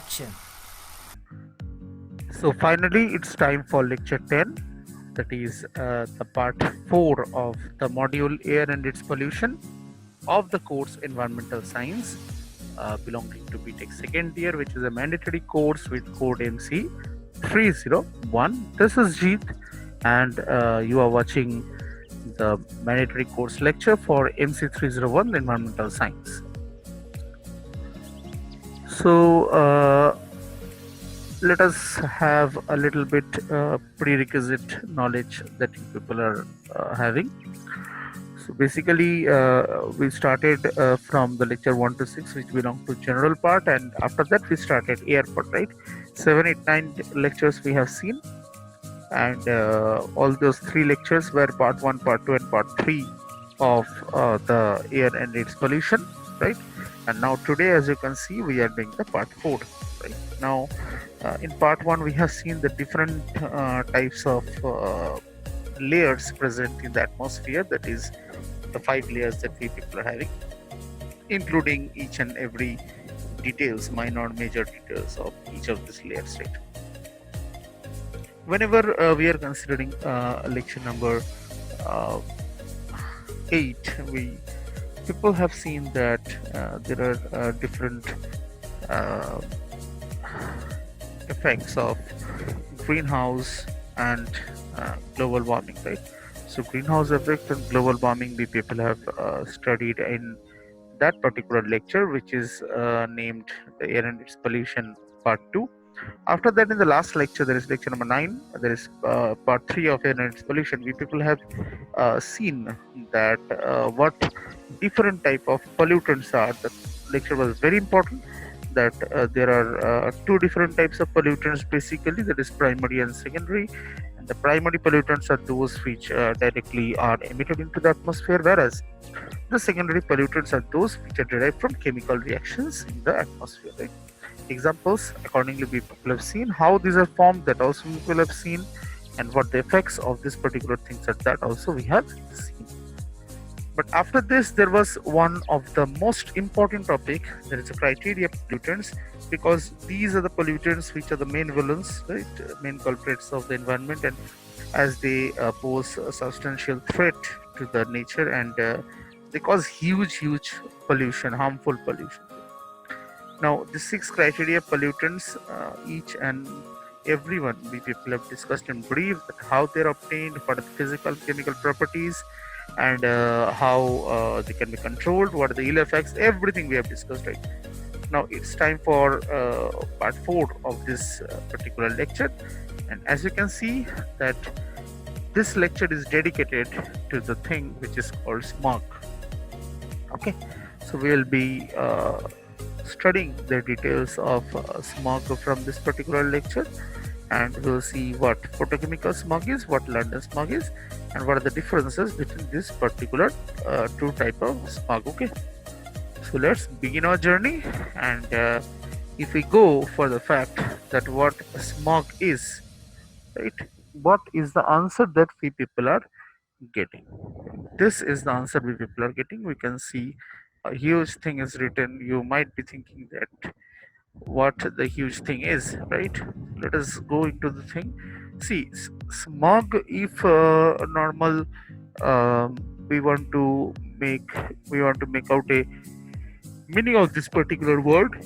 action. So finally, it's time for lecture 10, that is the part 4 of the module Air and its Pollution of the course Environmental Science, belonging to BTech second year, which is a mandatory course with code MC 301. This is Jeet, and you are watching the mandatory course lecture for MC 301 Environmental Science. So, let us have a little bit prerequisite knowledge that you people are having. So basically, we started from the lecture 1 to 6, which belong to general part, and after that we started air part, right? 7, 8, 9 lectures we have seen, and all those 3 lectures were part 1, part 2, and part 3 of the air and its pollution, right? And now today, as you can see, we are doing the part 4, right? Now, in part 1, we have seen the different types of layers present in the atmosphere, that is the 5 layers that we people are having, including each and every details, minor or major details of each of these layers, right? Whenever we are considering lecture number uh, 8, we people have seen that there are different uh, effects of greenhouse and global warming, right? So greenhouse effect and global warming we people have studied in that particular lecture, which is named the air and its pollution part 2. After that, in the last lecture, there is lecture number 9, there is part 3 of air and its pollution. We people have seen that what different type of pollutants are. The lecture was very important, that there are 2 different types of pollutants basically, that is primary and secondary. And the primary pollutants are those which directly are emitted into the atmosphere, whereas the secondary pollutants are those which are derived from chemical reactions in the atmosphere, right? Examples accordingly we people have seen, how these are formed, that also we will have seen, and what the effects of this particular things are, that also we have seen. But after this, there was one of the most important topic, there is a criteria pollutants, because these are the pollutants which are the main villains, right, main culprits of the environment, and as they pose a substantial threat to the nature, and they cause huge pollution, harmful pollution. Now, the 6 criteria pollutants, each and every one we people have discussed in brief, that how they're obtained, what are the physical chemical properties, and how they can be controlled, what are the ill effects, everything we have discussed, right? Now it's time for part 4 of this particular lecture, and as you can see that this lecture is dedicated to the thing which is called smog. Okay, so we will be studying the details of smog from this particular lecture, and we'll see what photochemical smog is, what London smog is, and what are the differences between this particular 2 type of smog. Okay, so let's begin our journey, and if we go for the fact that what smog is, right, what is the answer that we people are getting? This is the answer we people are getting. We can see a huge thing is written. You might be thinking that what the huge thing is, right? Let us go into the thing. See, smog, if normal, um, we want to make we want to make out a meaning of this particular word,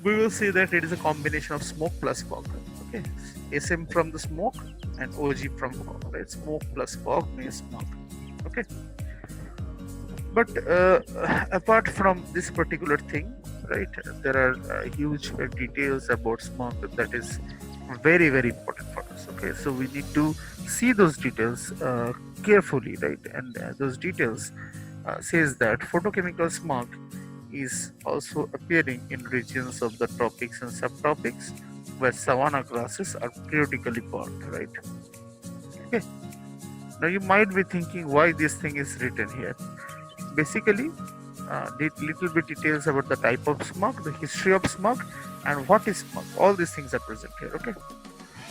we will say that it is a combination of smoke plus fog. Okay, SM from the smoke and OG from fog, right? Smoke plus fog means smog. Okay, but apart from this particular thing, right, there are huge details about smog that is very important for us. Okay, so we need to see those details carefully, right? And those details says that photochemical smog is also appearing in regions of the tropics and subtropics where savanna grasses are periodically burned, right? Okay, now you might be thinking why this thing is written here. Basically, little bit details about the type of smog, the history of smog, and what is smog. All these things are present here. Okay,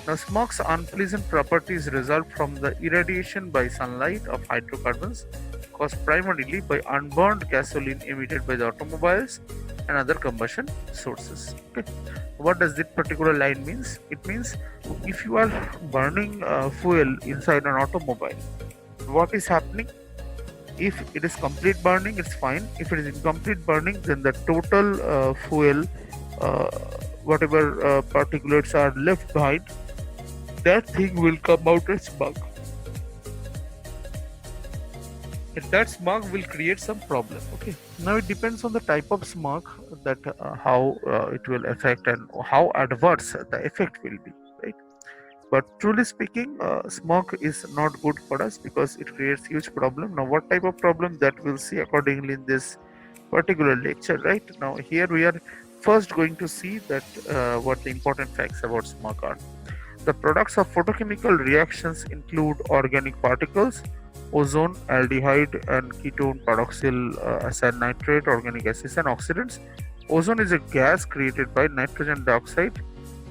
now smog's unpleasant properties result from the irradiation by sunlight of hydrocarbons caused primarily by unburned gasoline emitted by the automobiles and other combustion sources. Okay, what does this particular line means? It means if you are burning fuel inside an automobile, what is happening? If it is complete burning, it's fine. If it is incomplete burning, then the total fuel, uh, whatever particulates are left behind, that thing will come out as smog, and that smog will create some problem. Okay, now it depends on the type of smog, that how it will affect and how adverse the effect will be, right? But truly speaking, smog is not good for us because it creates huge problem. Now what type of problem, that we'll see accordingly in this particular lecture. Right now, here we are first going to see that what the important facts about smog are. The products of photochemical reactions include organic particles, ozone, aldehyde and ketone peroxyl acid nitrate, organic acids and oxidants. Ozone is a gas created by nitrogen dioxide.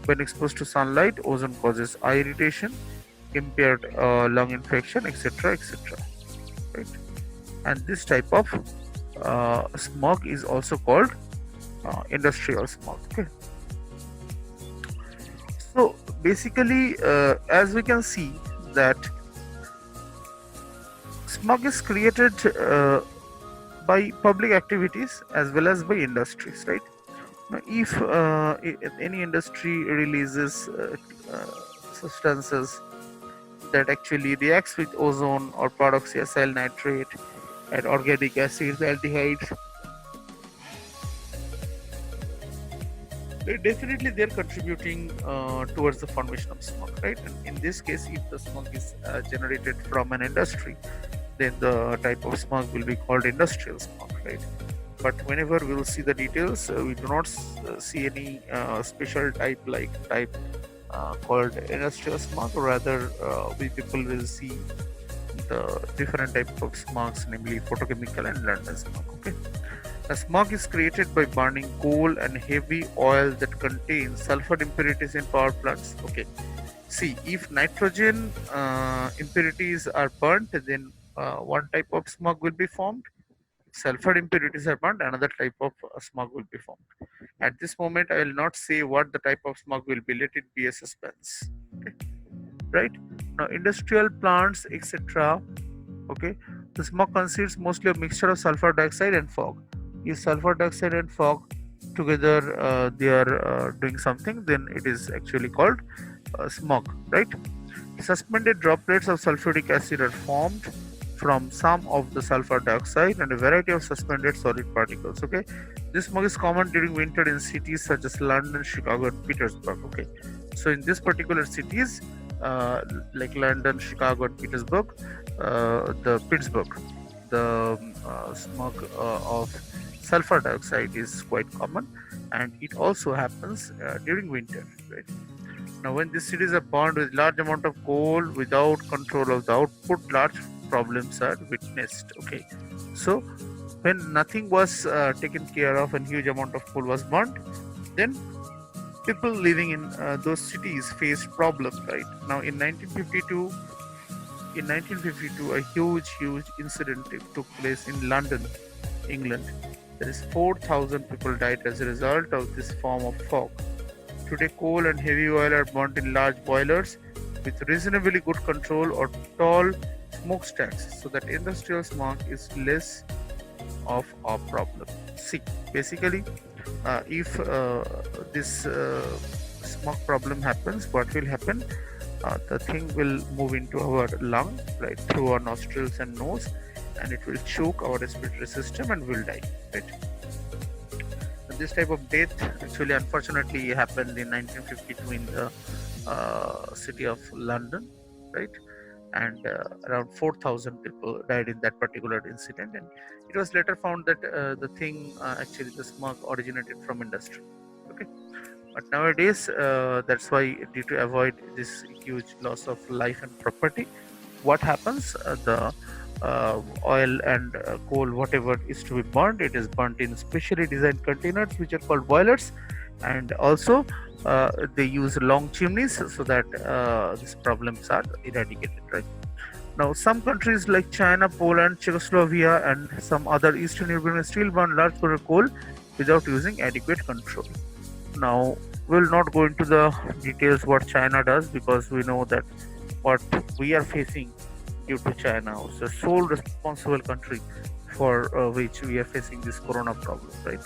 When exposed to sunlight, ozone causes eye irritation, impaired lung infection, etc., etc. Right? And this type of smog is also called industrial smog. Okay. So basically, as we can see that smog is created by public activities as well as by industries, right? Now, if any industry releases substances that actually reacts with ozone or peroxyacyl nitrate and organic acids, aldehydes, they're contributing towards the formation of smog, right? And in this case, if the smog is generated from an industry, then the type of smog will be called industrial smog, right? But whenever we'll see the details, we do not see any special type called industrial smog. Rather, we people will see the different type of smogs, namely photochemical and London smog. Okay. The smog is created by burning coal and heavy oil that contains sulfur impurities in power plants. Okay. See, if nitrogen impurities are burnt, then one type of smog will be formed. Sulfur impurities are burnt, another type of smog will be formed. At this moment, I will not say what the type of smog will be. Let it be a suspense. Okay. Right now, industrial plants, etc. Okay, the smog consists mostly of mixture of sulfur dioxide and fog. If sulfur dioxide and fog together they are doing something, then it is actually called smog, right? Suspended droplets of sulfuric acid are formed from some of the sulfur dioxide and a variety of suspended solid particles. Okay, this smog is common during winter in cities such as London, Chicago and Petersburg. Okay, so in this particular cities like London, Chicago and Petersburg, the smog of sulfur dioxide is quite common, and it also happens during winter, right? Now, when these cities are burned with large amount of coal without control of the output, large problems are witnessed. Okay, so when nothing was taken care of and huge amount of coal was burnt, then people living in those cities faced problems. Right now, in 1952, a huge incident took place in London, England. There is 4,000 people died as a result of this form of fog. Today, coal and heavy oil are burnt in large boilers with reasonably good control or tall smokestacks, so that industrial smog is less of a problem. See, basically, if this smog problem happens, what will happen? The thing will move into our lung, right, through our nostrils and nose, and it will choke our respiratory system and will die, right? And this type of death actually unfortunately happened in 1952 in the city of London, right? And around 4,000 people died in that particular incident, and it was later found that actually the smog originated from industry. Okay, but nowadays that's why, due to avoid this huge loss of life and property, what happens, the oil and coal, whatever is to be burnt, it is burnt in specially designed containers which are called boilers, and also they use long chimneys so that these problems are eradicated, right? Now, some countries like China, Poland, Czechoslovakia, and some other Eastern European still burn large quantity of coal without using adequate control. Now, we'll not go into the details what China does, because we know that what we are facing due to China is the sole responsible country for which we are facing this corona problem, right?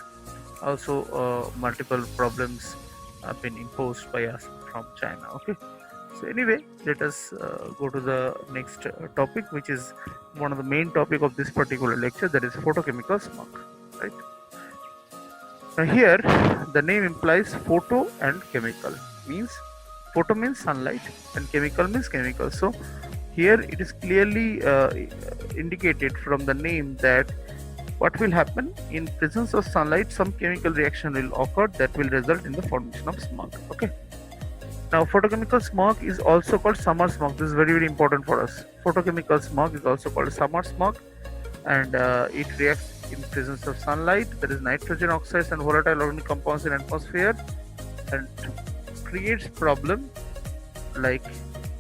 Also, multiple problems have been imposed by us from China. Okay, so anyway, let us go to the next topic, which is one of the main topic of this particular lecture, that is photochemical smog, right? Now here, the name implies photo and chemical. Means photo means sunlight and chemical means chemical. So here it is clearly indicated from the name that what will happen in presence of sunlight, some chemical reaction will occur that will result in the formation of smog. Okay. Now, photochemical smog is also called summer smog. This is very, very important for us. Photochemical smog is also called summer smog, and it reacts in presence of sunlight, that is nitrogen oxides and volatile organic compounds in atmosphere, and creates problem like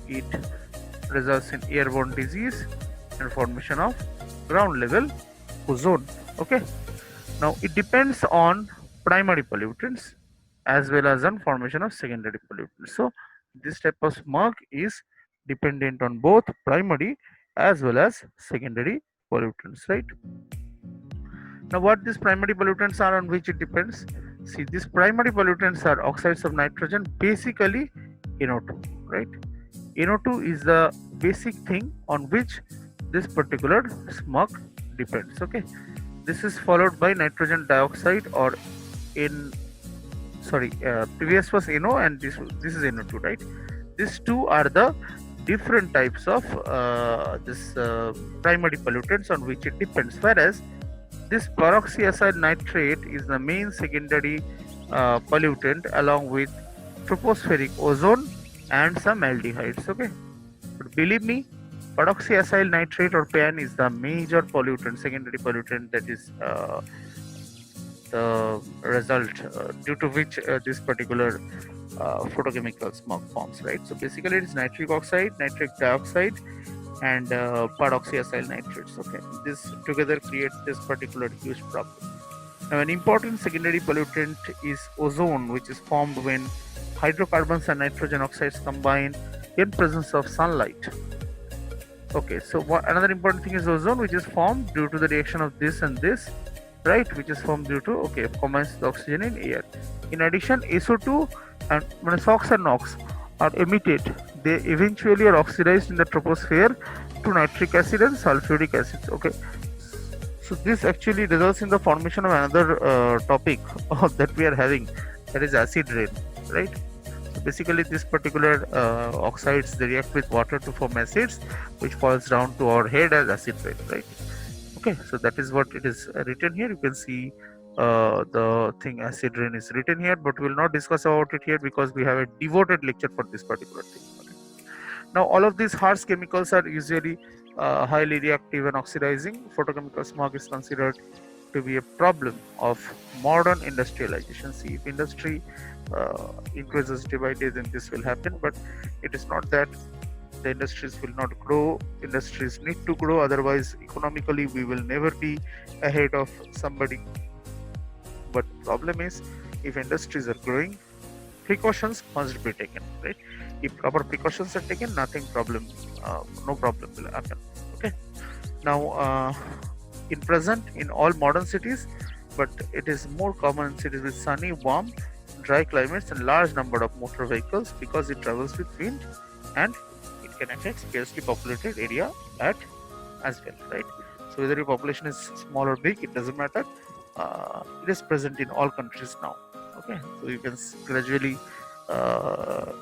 it results in airborne disease and formation of ground level ozone. Okay. Now it depends on primary pollutants as well as on formation of secondary pollutants. So this type of smog is dependent on both primary as well as secondary pollutants, right? Now what these primary pollutants are on which it depends? See, these primary pollutants are oxides of nitrogen, basically NO2, right? NO2 is the basic thing on which this particular smog depends. Okay, this is followed by nitrogen dioxide, or in previous was NO and this is NO2, right? These two are the different types of this primary pollutants on which it depends, whereas this peroxyacyl nitrate is the main secondary pollutant along with tropospheric ozone and some aldehydes. Okay, but believe me, peroxyacyl nitrate or PAN is the major pollutant, secondary pollutant, that is the result due to which this particular photochemical smog forms, right? So basically it is nitric oxide, nitric dioxide, and peroxyacyl nitrates. Okay, this together creates this particular huge problem. Now an important secondary pollutant is ozone, which is formed when hydrocarbons and nitrogen oxides combine in presence of sunlight. Okay, so another important thing is ozone, which is formed due to the reaction of this and this, right? Which is formed due to, okay, combines the oxygen in air. In addition, SO2 and when SOx and NOx are emitted, they eventually are oxidized in the troposphere to nitric acid and sulfuric acids. Okay, so this actually results in the formation of another topic that we are having, that is acid rain, right? So basically this particular oxides, they react with water to form acids, which falls down to our head as acid rain, right? Okay, so that is what it is written here. You can see the thing acid rain is written here, but we will not discuss about it here because we have a devoted lecture for this particular thing. Okay. Now all of these harsh chemicals are usually highly reactive and oxidizing. Photochemical smog is considered to be a problem of modern industrialization. See, if industry increases day by day, then this will happen, but it is not that the industries will not grow. Industries need to grow, otherwise economically we will never be ahead of somebody. But problem is, if industries are growing, precautions must be taken, right? If proper precautions are taken, no problem will happen. Okay, now in present in all modern cities, but it is more common in cities with sunny, warm, dry climates and large number of motor vehicles, because it travels with wind and it can affect sparsely populated area as well, right? So whether your population is small or big, it doesn't matter. It is present in all countries now. Okay, so you can gradually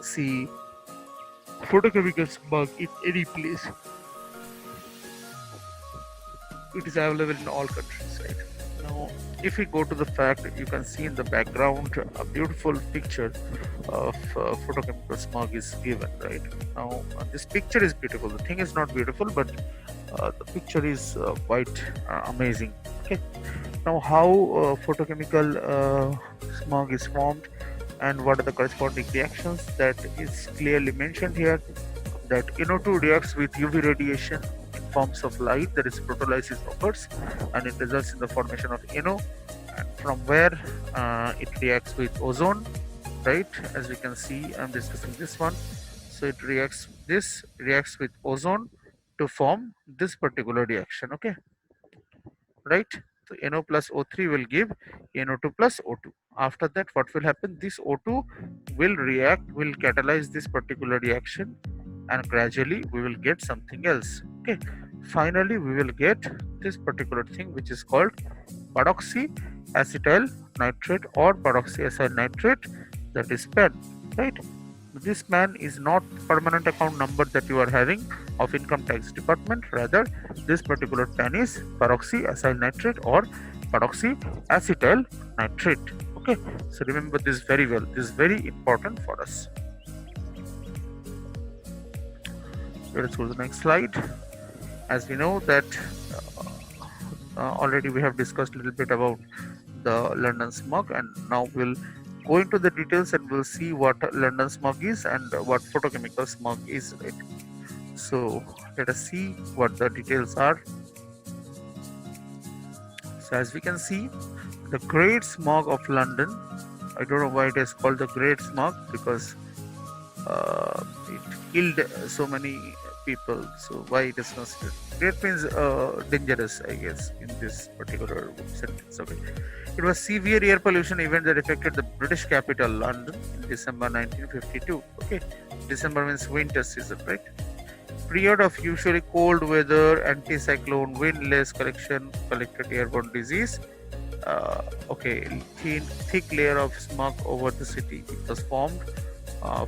see photochemical smog in any place. It is available in all countries, right? Now if we go to the fact, you can see in the background a beautiful picture of photochemical smog is given, right? Now this picture is beautiful, the thing is not beautiful, but the picture is quite amazing. Okay, now how photochemical smog is formed and what are the corresponding reactions, that is clearly mentioned here. that NO2 reacts with UV radiation in forms of light, that is proteolysis occurs, and it results in the formation of NO, and from where it reacts with ozone, right? As we can see, I'm discussing this one. So it reacts with ozone to form this particular reaction, okay, right? So NO plus O3 will give NO2 plus O2. After that, what will happen? This O2 will catalyze this particular reaction, and gradually we will get something else. Okay. Finally, we will get this particular thing which is called peroxyacetyl nitrate or peroxyacyl nitrate, that is PAN, right? This PAN is not permanent account number that you are having of income tax department. Rather, this particular PAN is peroxyacyl nitrate or peroxyacetyl nitrate. Okay, so remember this very well. This is very important for us. Let's go to the next slide. As we know that already we have discussed a little bit about the London smog, and now we'll go into the details and we'll see what London smog is and what photochemical smog is, right? So let us see what the details are. So as we can see, the Great Smog of London, I don't know why it is called the Great Smog, because it killed so many people. So why it is considered great means dangerous, I guess, in this particular sentence. Okay, it was severe air pollution event that affected the British capital London in December 1952. Okay, December means winter season, right? Period of usually cold weather, anticyclone, windless collected airborne disease. Okay, thick layer of smog over the city. It was formed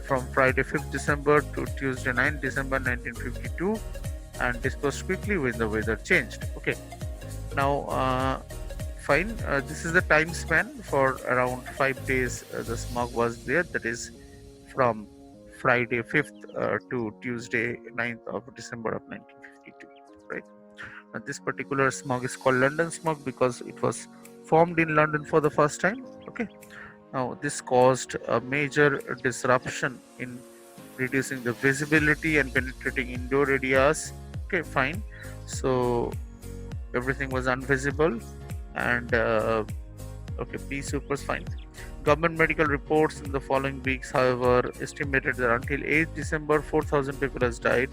from Friday 5th December to Tuesday 9th December 1952 and dispersed quickly when the weather changed. Okay, now fine, this is the time span. For around 5 days the smog was there, that is from Friday 5th to Tuesday 9th of December of 1952, right? And this particular smog is called London smog because it was formed in London for the first time. Okay, now this caused a major disruption in reducing the visibility and penetrating indoor areas. Okay, fine. So everything was invisible, and okay, pea soup was fine. Government medical reports in the following weeks, however, estimated that until 8th December, 4,000 people has died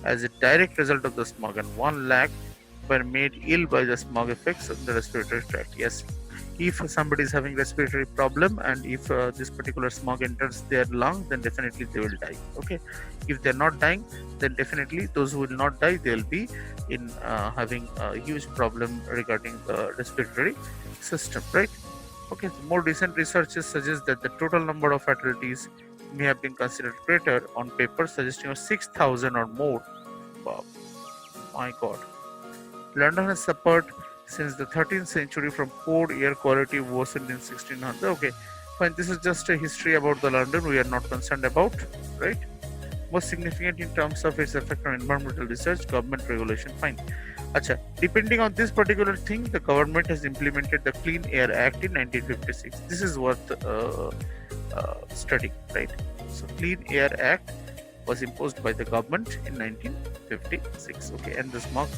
as a direct result of the smog, and 1 lakh were made ill by the smog effects of the respiratory tract. Yes, if somebody is having respiratory problem and if this particular smog enters their lung, then definitely they will die. Okay, if they're not dying, then definitely those who will not die, they'll be in having a huge problem regarding the respiratory system, right? Okay, so more recent researches suggest that the total number of fatalities may have been considered greater on paper, suggesting 6,000 or more. Wow, my God. London has suffered since the 13th century from poor air quality worsened in 1600. Okay, fine. This is just a history about the London we are not concerned about, right? Most significant in terms of its effect on environmental research, government regulation. Fine. Acha, depending on this particular thing, the government has implemented the Clean Air Act in 1956. This is worth studying, right? So, Clean Air Act was imposed by the government in 1956. Okay, and the smog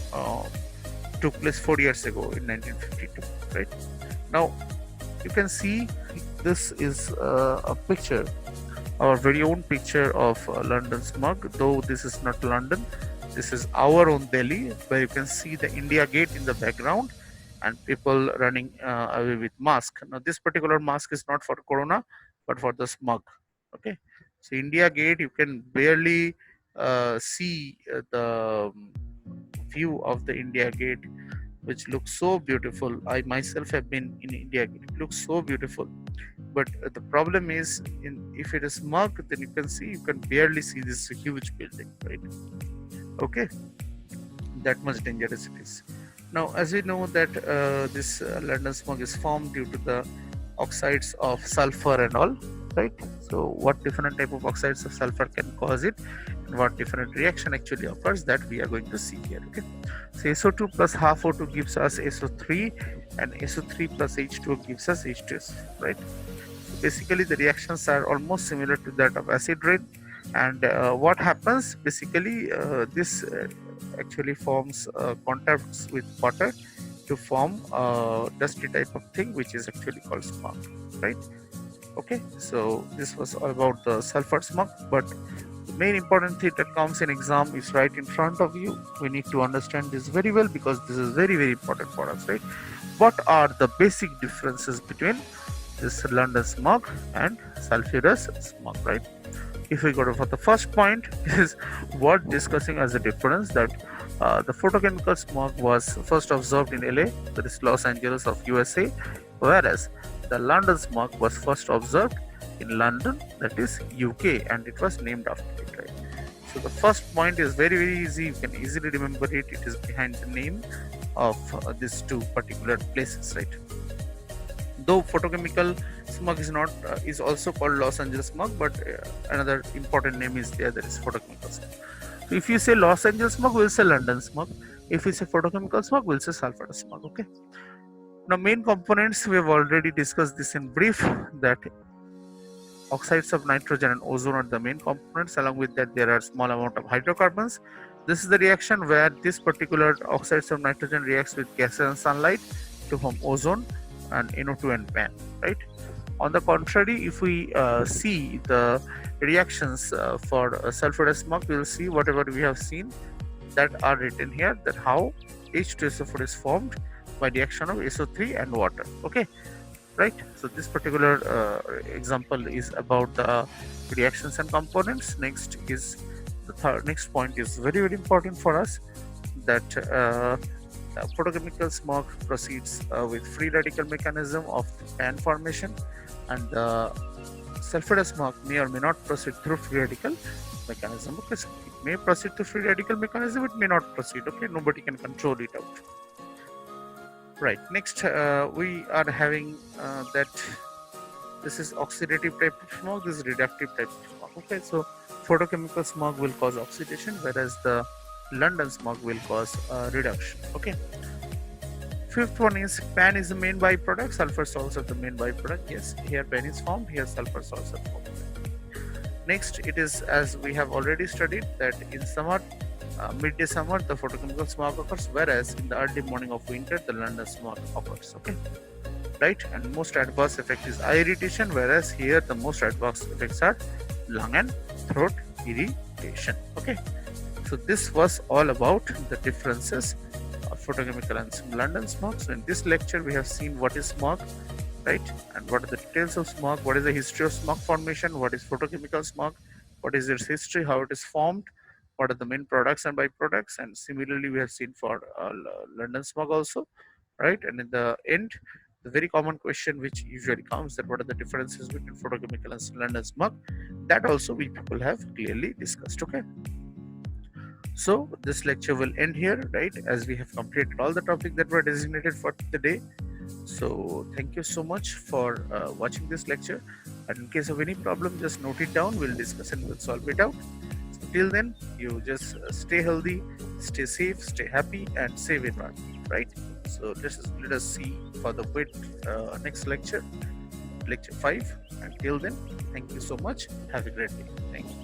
took place 4 years ago in 1952, right? Now, you can see this is a picture, our very own picture of London smog, though this is not London. This is our own Delhi, where you can see the India Gate in the background and people running away with mask. Now, this particular mask is not for corona, but for the smog. Okay, so India Gate, you can barely see the view of the India Gate, which looks so beautiful. I myself have been in India Gate. It looks so beautiful. But the problem is, if it is smog, then you can see, you can barely see this huge building, right? Okay, that much dangerous it is. Now, as we know that this London smog is formed due to the oxides of sulfur and all, right? So what different type of oxides of sulfur can cause it, and what different reaction actually occurs, that we are going to see here. Okay, so SO2 plus half O2 gives us SO3, and SO3 plus H2O gives us H2S, right? So basically the reactions are almost similar to that of acid rain. And what happens basically, this actually forms contacts with water to form a dusty type of thing, which is actually called smog, right? Okay, so this was all about the sulfur smog, but the main important thing that comes in exam is right in front of you. We need to understand this very well because this is very, very important for us, right? What are the basic differences between this London smog and sulfurous smog, right? If we go to for the first point, is worth discussing as a difference that the photochemical smog was first observed in LA, that is Los Angeles of USA, whereas the London smog was first observed in London, that is UK, and it was named after it, right? So the first point is very, very easy. You can easily remember it. It is behind the name of these two particular places, right? Though photochemical smog is not is also called Los Angeles smog, but another important name is there, that is photochemical smog. So if you say Los Angeles smog, we'll say London smog. If you say photochemical smog, we'll say sulfur smog. Okay. Now, main components, we have already discussed this in brief, that oxides of nitrogen and ozone are the main components. Along with that, there are small amount of hydrocarbons. This is the reaction where this particular oxides of nitrogen reacts with gas and sunlight to form ozone and NO2 and PAN, right? On the contrary, if we see the reactions for sulfurous smog, we will see whatever we have seen that are written here, that how H2SO4 is formed by reaction of SO3 and water. Okay, right? So this particular example is about the reactions and components. Next is the next point is very, very important for us, that photochemical smog proceeds with free radical mechanism of PAN formation, and the sulfurous smog may or may not proceed through free radical mechanism. Okay, so it may proceed through free radical mechanism, it may not proceed. Okay, nobody can control it out. Right, next we are having that this is oxidative type of smog, this is reductive type of smog. Okay, so photochemical smog will cause oxidation, whereas the London smog will cause reduction. Okay. Fifth one is PAN is the main byproduct, sulfur salts are the main byproduct. Yes, here PAN is formed, here sulfur salts are formed. Next, it is, as we have already studied, that in summer, midday summer, the photochemical smog occurs, whereas in the early morning of winter, the London smog occurs. Okay, right? And most adverse effect is eye irritation, whereas here the most adverse effects are lung and throat irritation. Okay, so this was all about the differences of photochemical and London smog. So in this lecture, we have seen what is smog, right? And what are the details of smog, what is the history of smog formation, what is photochemical smog, what is its history, how it is formed, what are the main products and byproducts, and similarly we have seen for London smog also, right? And in the end, the very common question which usually comes, that what are the differences between photochemical and London smog, that also we people have clearly discussed. Okay, so this lecture will end here, right, as we have completed all the topics that were designated for the day. So thank you so much for watching this lecture, and in case of any problem, just note it down, we'll discuss and we'll solve it out. So till then, you just stay healthy, stay safe, stay happy, and save environment, right? So let us see for the next lecture, lecture 5. Until then, thank you so much, have a great day. Thank you.